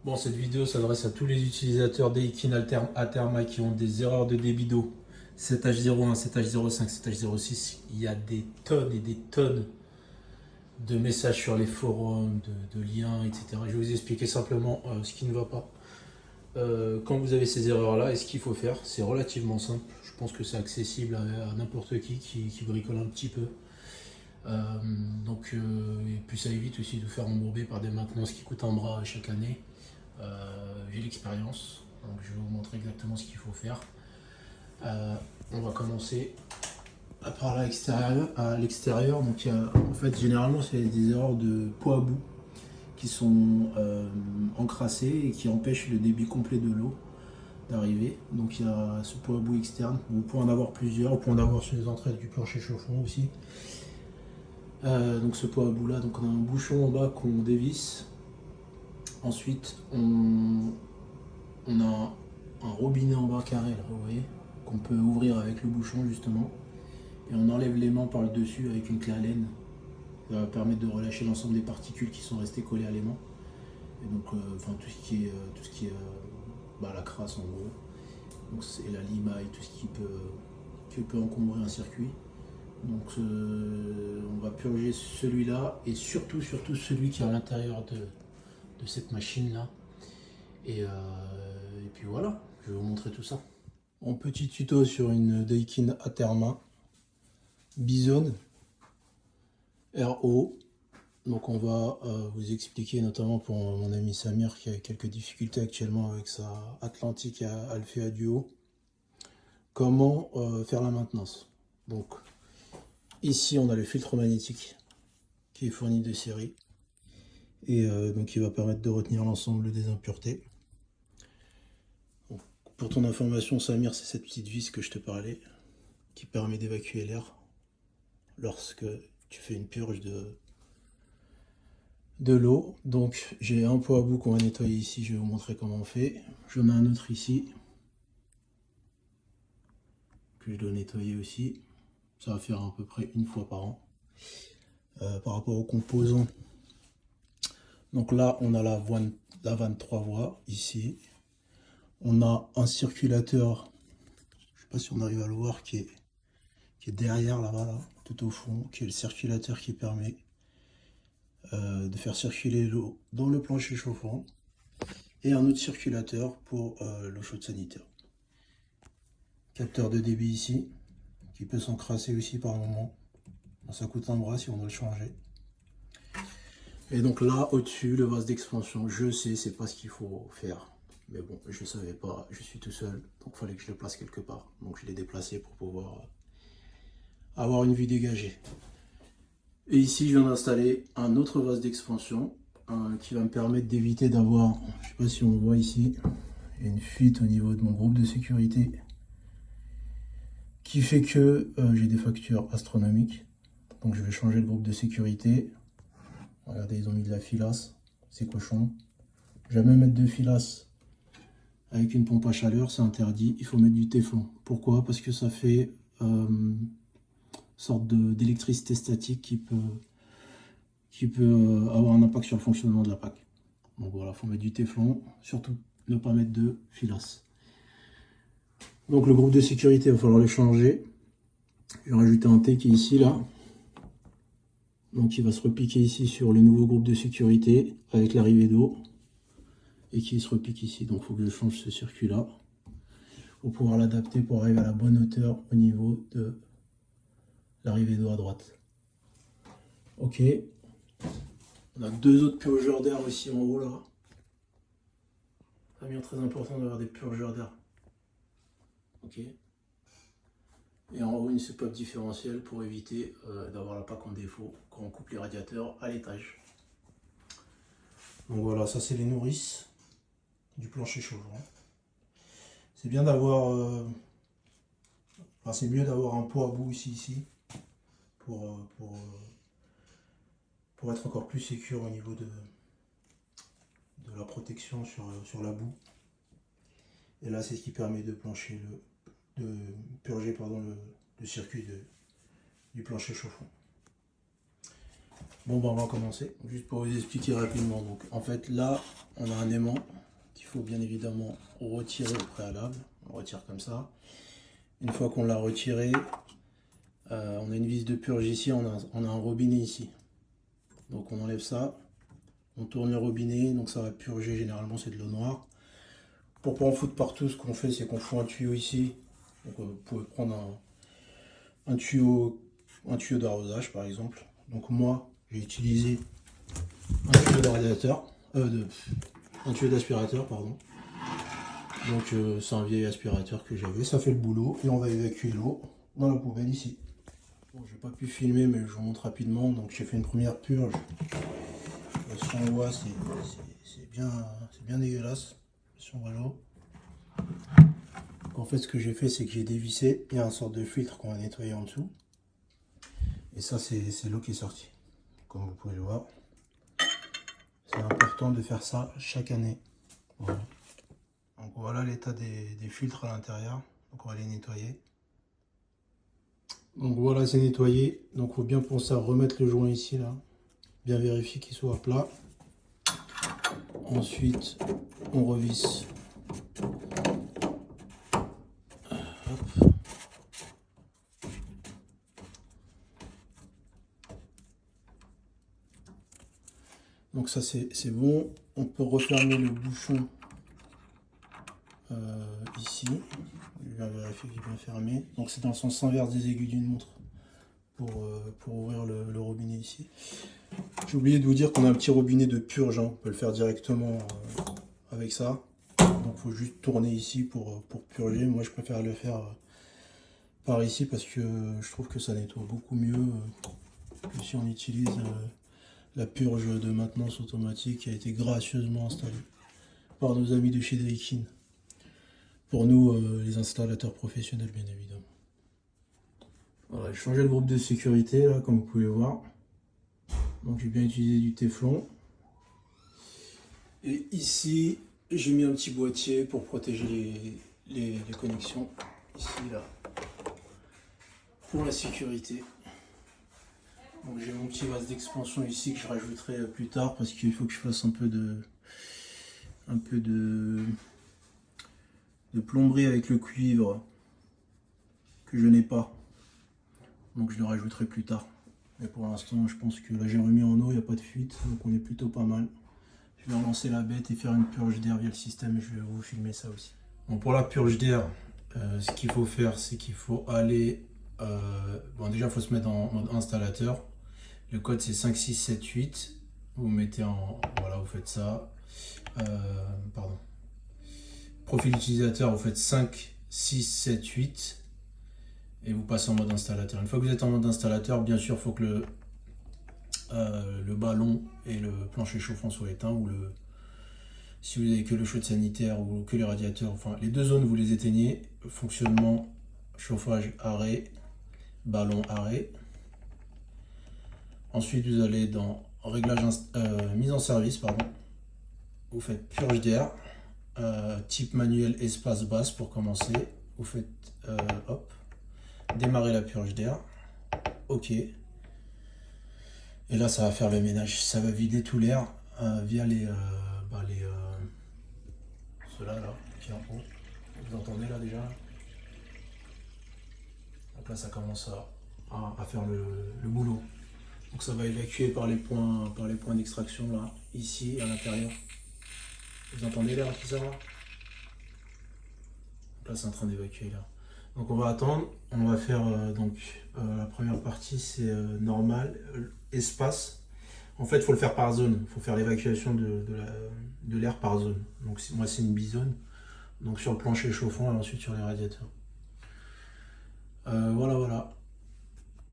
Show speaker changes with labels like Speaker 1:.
Speaker 1: Bon, cette vidéo s'adresse à tous les utilisateurs Daikin Aterma qui ont des erreurs de débit d'eau. 7H01, 7H05, 7H06. Il y a des tonnes et des tonnes de messages sur les forums, de liens, etc. Je vais vous expliquer simplement ce qui ne va pas. Quand vous avez ces erreurs-là, et ce qu'il faut faire, c'est relativement simple. Je pense que c'est accessible à n'importe qui bricole un petit peu. Et puis ça évite aussi de vous faire embourber par des maintenances qui coûtent un bras chaque année. J'ai l'expérience, donc je vais vous montrer exactement ce qu'il faut faire. On va commencer par l'extérieur. Donc en fait, généralement, c'est des erreurs de pot à bout qui sont encrassées et qui empêchent le débit complet de l'eau d'arriver. Donc il y a ce pot à bout externe. Vous pouvez en avoir plusieurs, vous pouvez en avoir sur les entrées du plancher chauffant aussi. Donc ce pot à bout là, donc on a un bouchon en bas qu'on dévisse. Ensuite, on a un robinet en bas carré, là, vous voyez, qu'on peut ouvrir avec le bouchon justement. Et on enlève l'aimant par le dessus avec une clé à laine. Ça va permettre de relâcher l'ensemble des particules qui sont restées collées à l'aimant. Et donc, tout ce qui est la crasse en gros. Donc c'est la limaille, tout ce qui peut encombrer un circuit. Donc on va purger celui-là et surtout celui qui est à l'intérieur de cette machine là. Et puis voilà, je vais vous montrer tout ça. En petit tuto sur une Daikin Aterma Bison RO. Donc on va vous expliquer, notamment pour mon ami Samir qui a quelques difficultés actuellement avec sa Atlantique Alphea Duo, comment faire la maintenance. Donc ici on a le filtre magnétique qui est fourni de série et donc il va permettre de retenir l'ensemble des impuretés. Donc, pour ton information Samir, c'est cette petite vis que je te parlais qui permet d'évacuer l'air lorsque tu fais une purge de l'eau. Donc j'ai un pot à bout qu'on va nettoyer ici, je vais vous montrer comment on fait. J'en ai un autre ici que je dois nettoyer aussi. Ça va faire à peu près une fois par an. Par rapport aux composants, donc là on a la vanne 3 voies ici. On a un circulateur, je sais pas si on arrive à le voir, qui est derrière là-bas, là, tout au fond, qui est le circulateur qui permet de faire circuler l'eau dans le plancher chauffant, et un autre circulateur pour l'eau chaude sanitaire. Capteur de débit ici, qui peut s'encrasser aussi par moment. Ça coûte un bras si on doit le changer. Et donc là, au-dessus, le vase d'expansion. Je sais, c'est pas ce qu'il faut faire. Mais bon, je savais pas, je suis tout seul, donc il fallait que je le place quelque part. Donc je l'ai déplacé pour pouvoir avoir une vue dégagée. Et ici, je viens d'installer un autre vase d'expansion qui va me permettre d'éviter d'avoir, je sais pas si on voit ici, une fuite au niveau de mon groupe de sécurité qui fait que j'ai des factures astronomiques. Donc je vais changer le groupe de sécurité. Regardez, ils ont mis de la filasse, c'est cochon. Jamais mettre de filasse avec une pompe à chaleur, c'est interdit. Il faut mettre du téflon. Pourquoi? Parce que ça fait une sorte d'électricité statique qui peut avoir un impact sur le fonctionnement de la PAC. Donc voilà, il faut mettre du téflon, surtout ne pas mettre de filasse. Donc le groupe de sécurité, il va falloir le changer. Je vais rajouter un T qui est ici, là. Donc il va se repiquer ici sur le nouveau groupe de sécurité avec l'arrivée d'eau. Et qui se repique ici. Donc il faut que je change ce circuit-là pour pouvoir l'adapter pour arriver à la bonne hauteur au niveau de l'arrivée d'eau à droite. Ok. On a deux autres purgeurs d'air aussi en haut, là. Ça devient très important d'avoir des purgeurs d'air. Ok. Et en haut, une soupape différentielle pour éviter d'avoir la PAC en défaut quand on coupe les radiateurs à l'étage. Donc voilà, ça c'est les nourrices du plancher chauffant. C'est bien d'avoir... c'est mieux d'avoir un pot à bout ici pour être encore plus sécure au niveau de la protection sur la boue. Et là, c'est ce qui permet de purger le circuit du plancher chauffant. Bon, bah, on va commencer. Juste pour vous expliquer rapidement. Donc, en fait, là, on a un aimant qu'il faut bien évidemment retirer au préalable. On retire comme ça. Une fois qu'on l'a retiré, on a une vis de purge ici, on a un robinet ici. Donc, on enlève ça. On tourne le robinet, donc ça va purger. Généralement, c'est de l'eau noire. Pour pas en foutre partout, ce qu'on fait, c'est qu'on fout un tuyau ici. Donc, vous pouvez prendre un tuyau d'arrosage, par exemple. Donc, moi, j'ai utilisé un tuyau d'arradiateur, un tuyau d'aspirateur, pardon. Donc c'est un vieil aspirateur que j'avais, ça fait le boulot et on va évacuer l'eau dans la poubelle ici. Bon, j'ai pas pu filmer mais je vous montre rapidement. Donc j'ai fait une première purge. Si on voit, c'est bien dégueulasse. Si on voit l'eau. En fait, ce que j'ai fait, c'est que j'ai dévissé. Il y a un sorte de filtre qu'on va nettoyer en dessous. Et ça, c'est l'eau qui est sortie. Comme vous pouvez le voir. C'est important de faire ça chaque année. Voilà. Donc voilà l'état des filtres à l'intérieur. Donc on va les nettoyer. Donc voilà, c'est nettoyé. Donc il faut bien penser à remettre le joint ici, là. Bien vérifier qu'il soit plat. Ensuite, on revisse. Hop. Donc ça c'est bon. On peut refermer le bouchon ici. Je vais vérifier qu'il est bien fermé. Donc c'est dans le sens inverse des aiguilles d'une montre pour ouvrir le robinet ici. J'ai oublié de vous dire qu'on a un petit robinet de purge. On peut le faire directement avec ça. Donc il faut juste tourner ici pour purger. Moi je préfère le faire par ici parce que je trouve que ça nettoie beaucoup mieux que si on utilise la purge de maintenance automatique qui a été gracieusement installée par nos amis de chez Daikin. Pour nous, les installateurs professionnels, bien évidemment. Voilà, j'ai changé le groupe de sécurité, là, comme vous pouvez voir. Donc j'ai bien utilisé du téflon. Et ici, j'ai mis un petit boîtier pour protéger les connexions. Ici, là. Pour la sécurité. Donc j'ai mon petit vase d'expansion ici que je rajouterai plus tard parce qu'il faut que je fasse un peu de plomberie avec le cuivre que je n'ai pas. Donc je le rajouterai plus tard. Mais pour l'instant, je pense que là j'ai remis en eau, il n'y a pas de fuite, donc on est plutôt pas mal. Je vais relancer la bête et faire une purge d'air via le système et je vais vous filmer ça aussi. Bon, pour la purge d'air, ce qu'il faut faire, c'est qu'il faut aller... bon, déjà, il faut se mettre en mode installateur. Le code, c'est 5678. Vous mettez en... Voilà, vous faites ça. Pardon. Profil utilisateur, vous faites 5678. Et vous passez en mode installateur. Une fois que vous êtes en mode installateur, bien sûr, il faut que le ballon et le plancher chauffant soient éteints. Ou si vous n'avez que le chaude sanitaire ou que les radiateurs, enfin les deux zones, vous les éteignez. Fonctionnement, chauffage, arrêt, ballon, arrêt. Ensuite, vous allez dans réglage, mise en service, pardon. Vous faites purge d'air, type manuel, espace basse pour commencer. Vous faites hop, démarrer la purge d'air. OK. Et là, ça va faire le ménage. Ça va vider tout l'air via ceux-là là, qui est en haut. Vous entendez là déjà? Donc là, ça commence à faire le boulot. Donc ça va évacuer par les points d'extraction là, ici à l'intérieur. Vous entendez l'air qui ça va? Là c'est en train d'évacuer là. Donc on va attendre, on va faire la première partie c'est normal, espace. En fait il faut le faire par zone, il faut faire l'évacuation de l'air par zone. Donc moi c'est une bizone, donc sur le plancher chauffant et ensuite sur les radiateurs. Voilà.